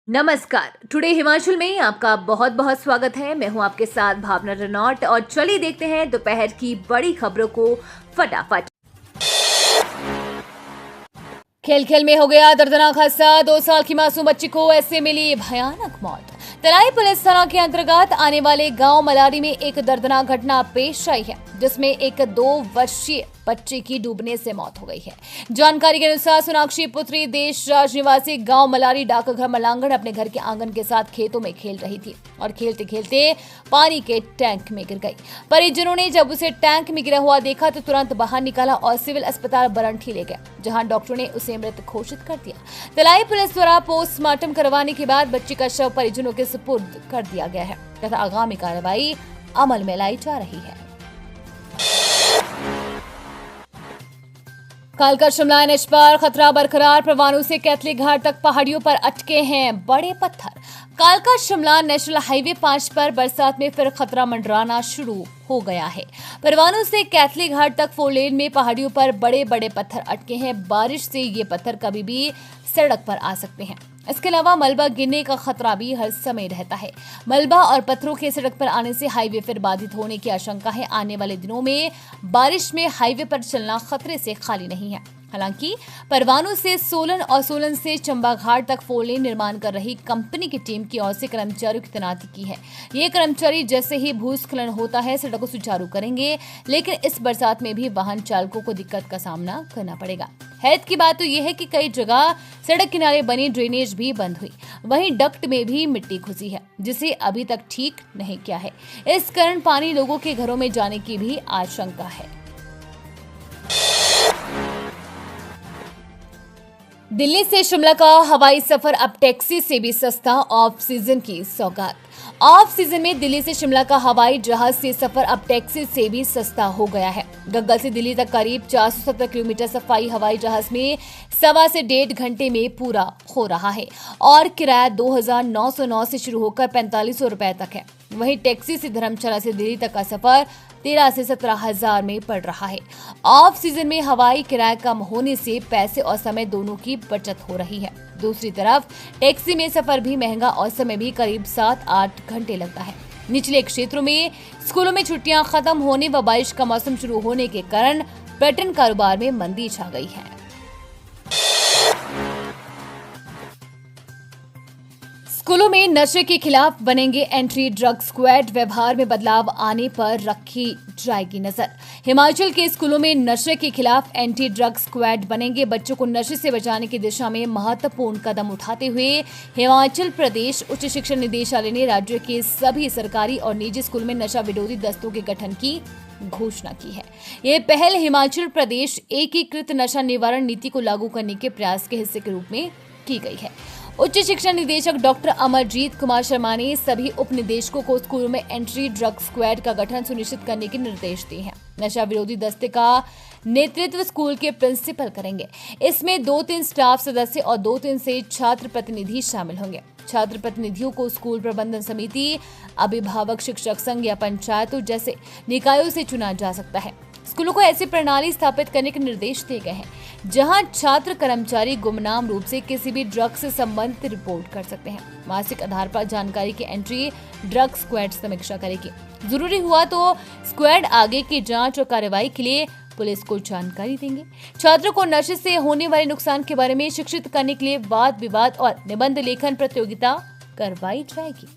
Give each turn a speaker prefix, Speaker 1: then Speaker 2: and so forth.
Speaker 1: नमस्कार। टुडे हिमाचल में आपका बहुत बहुत स्वागत है। मैं हूं आपके साथ भावना रनौट और चलिए देखते हैं दोपहर की बड़ी खबरों को फटाफट। खेल खेल में हो गया दर्दनाक हादसा। 2 साल की मासूम बच्ची को ऐसे मिली भयानक मौत। तराई पुलिस थाना के अंतर्गत आने वाले गांव मलारी में एक दर्दनाक घटना पेश आई है, जिसमें एक 2 वर्षीय बच्चे की डूबने से मौत हो गई है। जानकारी के अनुसार सोनाक्षी पुत्री देश राज निवासी गांव मलारी डाकघर मलांगण अपने घर के आंगन के साथ खेतों में खेल रही थी और खेलते खेलते पानी के टैंक में गिर गई। परिजनों ने जब उसे टैंक में गिरा हुआ देखा तो तुरंत बाहर निकाला और सिविल अस्पताल बरंठी ले गए, जहां डॉक्टरों ने उसे मृत घोषित कर दिया। तलाई पुलिस द्वारा पोस्टमार्टम करवाने के बाद बच्ची का शव परिजनों के सुपुर्द कर दिया गया है तथा आगामी कार्रवाई अमल में लाई जा रही है। कालका शिमला एनएच पर खतरा बरकरार। परवाणू से कैथली घाट तक पहाड़ियों पर अटके हैं बड़े पत्थर। कालका शिमला नेशनल हाईवे 5 पर बरसात में फिर खतरा मंडराना शुरू हो गया है। परवाणू से कैथली घाट तक 4 लेन में पहाड़ियों पर बड़े बड़े पत्थर अटके हैं। बारिश से ये पत्थर कभी भी सड़क पर आ सकते हैं। इसके अलावा मलबा गिरने का खतरा भी हर समय रहता है। मलबा और पत्थरों के सड़क पर आने से हाईवे फिर बाधित होने की आशंका है। आने वाले दिनों में बारिश में हाईवे पर चलना खतरे से खाली नहीं है। हालांकि परवाणू से सोलन और सोलन से चंबा घाट तक 4 लेन निर्माण कर रही कंपनी की टीम की ओर से कर्मचारियों की तैनाती की है। ये कर्मचारी जैसे ही भूस्खलन होता है सड़क को सुचारू करेंगे, लेकिन इस बरसात में भी वाहन चालकों को दिक्कत का सामना करना पड़ेगा। हैरत की बात तो यह है कि कई जगह सड़क किनारे बनी ड्रेनेज भी बंद हुई, वहीं डक्ट में भी मिट्टी घुसी है, जिसे अभी तक ठीक नहीं किया है। इस कारण पानी लोगों के घरों में जाने की भी आशंका है। दिल्ली से शिमला का हवाई सफर अब टैक्सी से भी सस्ता। ऑफ सीजन की सौगात। ऑफ सीजन में दिल्ली से शिमला का हवाई जहाज से सफर अब टैक्सी से भी सस्ता हो गया है। गग्गल से दिल्ली तक करीब 470 किलोमीटर सफाई हवाई जहाज में 1.25 से 1.5 घंटे में पूरा हो रहा है और किराया 2,909 से शुरू होकर 4,500 रुपए तक है। वहीं टैक्सी से धर्मशाला से दिल्ली तक का सफर 13 से 17,000 में पड़ रहा है। ऑफ सीजन में हवाई किराया कम होने से पैसे और समय दोनों की बचत हो रही है। दूसरी तरफ टैक्सी में सफर भी महंगा और समय भी करीब 7-8 घंटे लगता है। निचले क्षेत्रों में स्कूलों में छुट्टियां खत्म होने व बारिश का मौसम शुरू होने के कारण पर्यटन कारोबार में मंदी छा गई है। स्कूलों में नशे के खिलाफ बनेंगे एंटी ड्रग स्क्वाड। व्यवहार में बदलाव आने पर रखी जाएगी नजर। हिमाचल के स्कूलों में नशे के खिलाफ एंटी ड्रग स्क्वाड बनेंगे। बच्चों को नशे से बचाने की दिशा में महत्वपूर्ण कदम उठाते हुए हिमाचल प्रदेश उच्च शिक्षा निदेशालय ने राज्य के सभी सरकारी और निजी स्कूल में नशा विरोधी दस्तों के गठन की घोषणा की है। ये पहल हिमाचल प्रदेश एकीकृत नशा निवारण नीति को लागू करने के प्रयास के हिस्से के रूप में की गई है। उच्च शिक्षा निदेशक डॉक्टर अमरजीत कुमार शर्मा ने सभी उप निदेशकों को स्कूलों में एंटी ड्रग स्क्वाड का गठन सुनिश्चित करने के निर्देश दिए हैं। नशा विरोधी दस्ते का नेतृत्व स्कूल के प्रिंसिपल करेंगे। इसमें 2-3 स्टाफ सदस्य और 2-3 से छात्र प्रतिनिधि शामिल होंगे। छात्र प्रतिनिधियों को स्कूल प्रबंधन समिति, अभिभावक, शिक्षक संघ या पंचायतों जैसे निकायों से चुना जा सकता है। स्कूलों को ऐसी प्रणाली स्थापित करने के निर्देश दिए गए हैं जहां छात्र कर्मचारी गुमनाम रूप से किसी भी ड्रग से संबंधित रिपोर्ट कर सकते हैं। मासिक आधार पर जानकारी की एंट्री ड्रग स्क्वाड समीक्षा करेगी। जरूरी हुआ तो स्क्वाड आगे की जांच और कार्रवाई के लिए पुलिस को जानकारी देंगे। छात्रों को नशे से होने वाले नुकसान के बारे में शिक्षित करने के लिए वाद विवाद और निबंध लेखन प्रतियोगिता करवाई जाएगी।